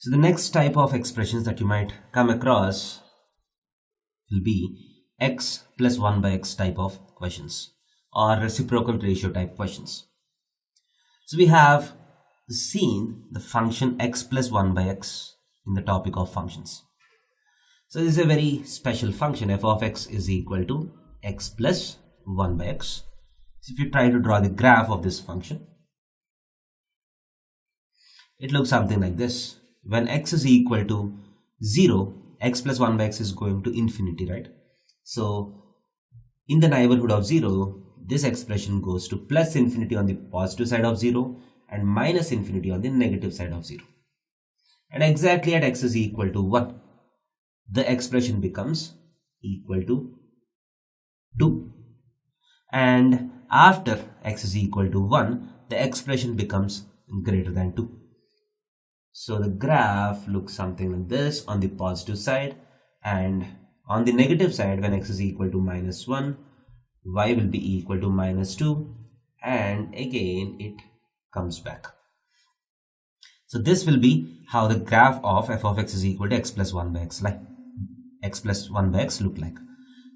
So the next type of expressions that you might come across will be x plus 1 by x type of questions or reciprocal ratio type questions. So we have seen the function x plus 1 by x in the topic of functions. So this is a very special function. F of x is equal to x plus 1 by x. So if you try to draw the graph of this function, it looks something like this. When x is equal to 0, x plus 1 by x is going to infinity, right? So in the neighborhood of 0, this expression goes to plus infinity on the positive side of 0 and minus infinity on the negative side of 0. And exactly at x is equal to 1, the expression becomes equal to 2. And after x is equal to 1, the expression becomes greater than 2. So the graph looks something like this on the positive side, and on the negative side, when x is equal to minus 1, y will be equal to minus 2, and again it comes back. So this will be how the graph of f of x is equal to x plus 1 by x, like x plus 1 by x look like.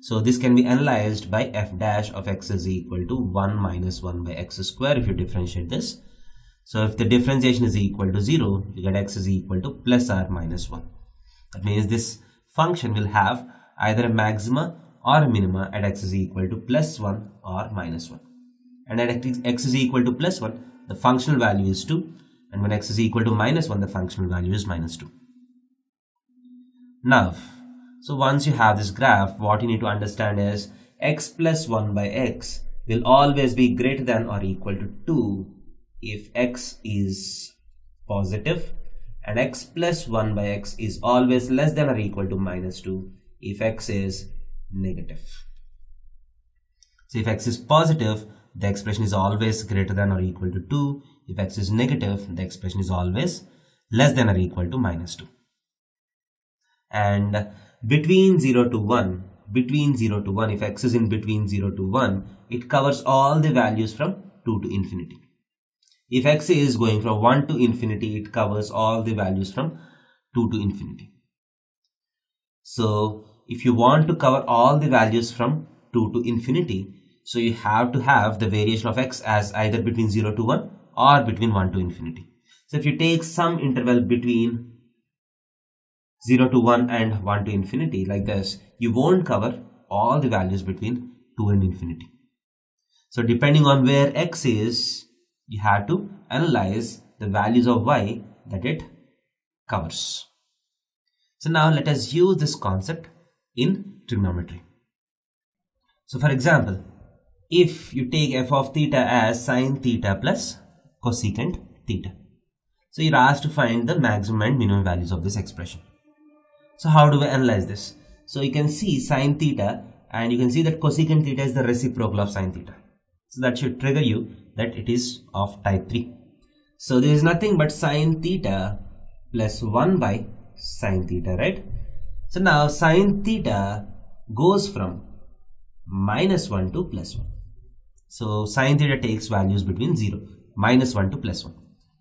So this can be analyzed by f dash of x is equal to 1 minus 1 by x square if you differentiate this. So if the differentiation is equal to 0, you get x is equal to plus or minus 1. That means this function will have either a maxima or a minima at x is equal to plus 1 or minus 1. And at x is equal to plus 1, the functional value is 2. And when x is equal to minus 1, the functional value is minus 2. Now, so once you have this graph, what you need to understand is x plus 1 by x will always be greater than or equal to 2 if x is positive, and x plus 1 by x is always less than or equal to minus 2 if x is negative. So if x is positive, the expression is always greater than or equal to 2. If x is negative, the expression is always less than or equal to minus 2. And between 0 to 1, if x is in between 0 to 1, it covers all the values from 2 to infinity. If x is going from 1 to infinity, it covers all the values from 2 to infinity. So if you want to cover all the values from 2 to infinity, so you have to have the variation of x as either between 0 to 1 or between 1 to infinity. So if you take some interval between 0 to 1 and 1 to infinity like this, you won't cover all the values between 2 and infinity. So depending on where x is, you have to analyze the values of y that it covers. So now let us use this concept in trigonometry. So for example, if you take f of theta as sine theta plus cosecant theta, so you're asked to find the maximum and minimum values of this expression. So how do we analyze this? So you can see sine theta, and you can see that cosecant theta is the reciprocal of sine theta. So that should trigger you that it is of type 3. So there is nothing but sine theta plus 1 by sine theta, right? So now sine theta goes from minus 1 to plus 1. So sine theta takes values between 0, minus 1 to plus 1.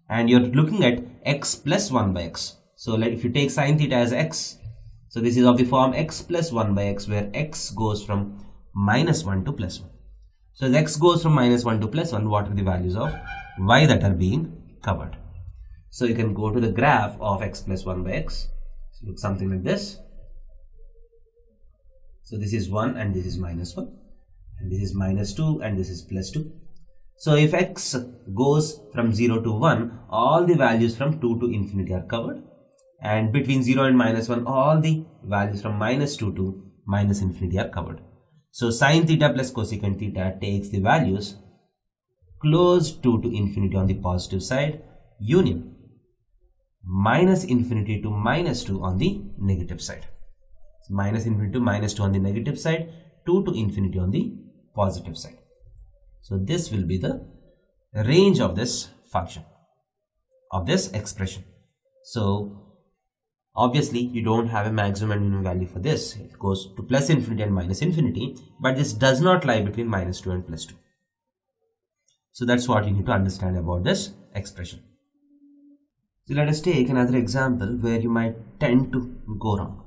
And you're looking at x plus 1 by x. So if you take sine theta as x, so this is of the form x plus 1 by x, where x goes from minus 1 to plus 1. So as x goes from minus 1 to plus 1, what are the values of y that are being covered? So you can go to the graph of x plus 1 by x. So it looks something like this. So this is 1 and this is minus 1. And this is minus 2 and this is plus 2. So if x goes from 0 to 1, all the values from 2 to infinity are covered. And between 0 and minus 1, all the values from minus 2 to minus infinity are covered. So sine theta plus cosecant theta takes the values close to infinity on the positive side, union minus infinity to minus 2 on the negative side. So minus infinity to minus 2 on the negative side, 2 to infinity on the positive side. So this will be the range of this function, of this expression. So obviously, you don't have a maximum and minimum value for this. It goes to plus infinity and minus infinity, but this does not lie between minus 2 and plus 2. So that's what you need to understand about this expression. So let us take another example where you might tend to go wrong.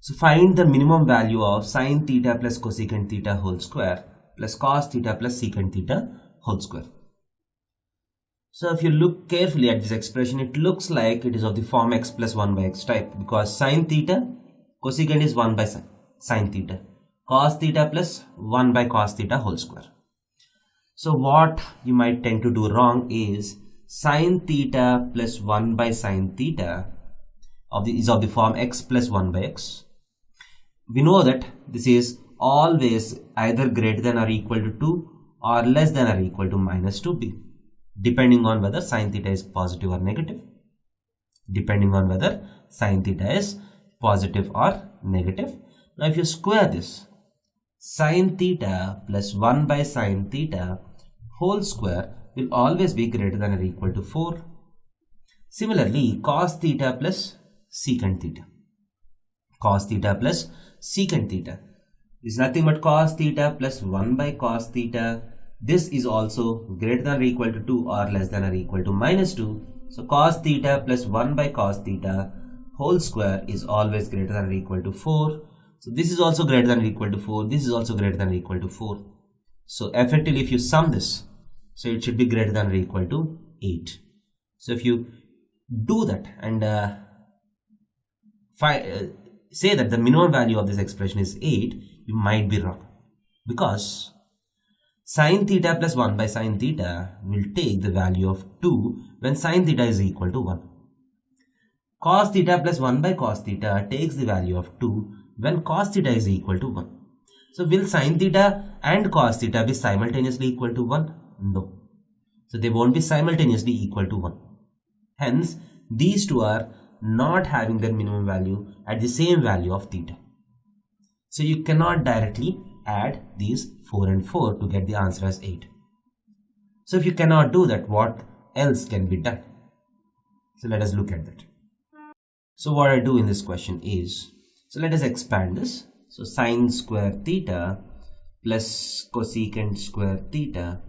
So find the minimum value of sine theta plus cosecant theta whole square plus cos theta plus secant theta whole square. So if you look carefully at this expression, it looks like it is of the form x plus 1 by x type, because sine theta, cosecant is 1 by sine theta, cos theta plus 1 by cos theta whole square. So what you might tend to do wrong is sine theta plus 1 by sine theta is of the form x plus 1 by x. We know that this is always either greater than or equal to 2 or less than or equal to minus 2b, depending on whether sine theta is positive or negative. Depending on whether sine theta is positive or negative. Now if you square this, sine theta plus 1 by sine theta whole square will always be greater than or equal to 4. Similarly, cos theta plus secant theta. Cos theta plus secant theta is nothing but cos theta plus 1 by cos theta. This is also greater than or equal to 2 or less than or equal to minus 2. So cos theta plus 1 by cos theta whole square is always greater than or equal to 4. So this is also greater than or equal to 4. This is also greater than or equal to 4. So effectively if you sum this, so it should be greater than or equal to 8. So if you do that and say that the minimum value of this expression is 8, you might be wrong, because sine theta plus 1 by sine theta will take the value of 2 when sine theta is equal to 1. Cos theta plus 1 by cos theta takes the value of 2 when cos theta is equal to 1. So will sine theta and cos theta be simultaneously equal to 1? No. So they won't be simultaneously equal to 1. Hence, these two are not having their minimum value at the same value of theta. So you cannot directly add these 4 and 4 to get the answer as 8. So if you cannot do that, what else can be done? So let us look at that. So what I do in this question is, so let us expand this. So sine square theta plus cosecant square theta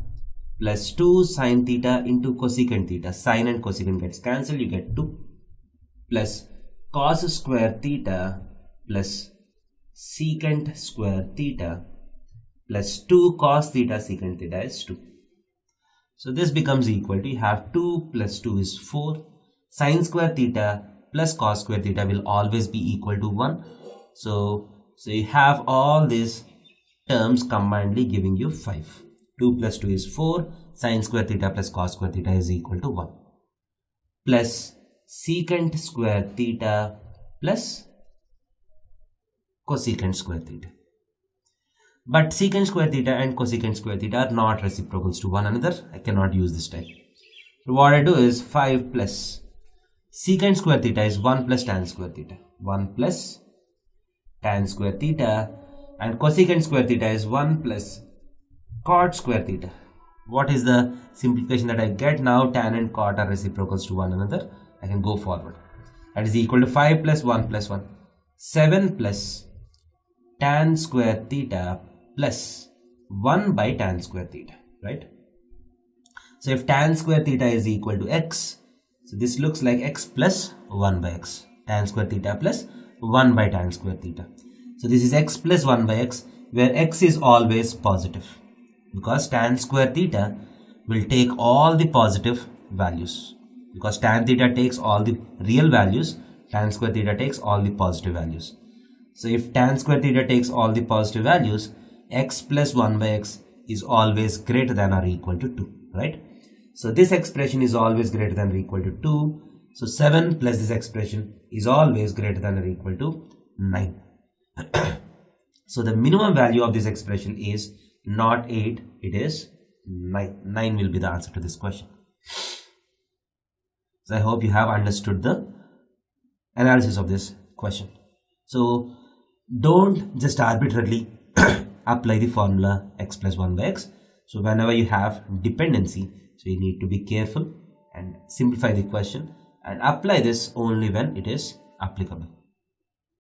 plus 2 sine theta into cosecant theta. Sine and cosecant gets cancelled, you get 2, plus cos square theta plus secant square theta plus 2 cos theta secant theta is 2. So this becomes equal to, you have 2 plus 2 is 4. Sine square theta plus cos square theta will always be equal to 1. So you have all these terms combinedly giving you 5. 2 plus 2 is 4. Sine square theta plus cos square theta is equal to 1. Plus secant square theta plus cosecant square theta. But secant square theta and cosecant square theta are not reciprocals to one another. I cannot use this type. So what I do is 5 plus secant square theta is 1 plus tan square theta. 1 plus tan square theta, and cosecant square theta is 1 plus cot square theta. What is the simplification that I get now? Tan and cot are reciprocals to one another. I can go forward. That is equal to 5 plus 1 plus 1. 7 plus tan square theta plus 1 by tan square theta, right? So if tan square theta is equal to x, so this looks like x plus 1 by x. Tan square theta plus 1 by tan square theta. So this is x plus 1 by x, where x is always positive, because tan square theta will take all the positive values. Because tan theta takes all the real values, tan square theta takes all the positive values. So if tan square theta takes all the positive values, x plus 1 by x is always greater than or equal to 2, right? So this expression is always greater than or equal to 2. So 7 plus this expression is always greater than or equal to 9. So the minimum value of this expression is not 8, it is 9. 9 will be the answer to this question. So I hope you have understood the analysis of this question. So don't just arbitrarily apply the formula x plus 1 by x. So whenever you have dependency, so you need to be careful and simplify the question and apply this only when it is applicable.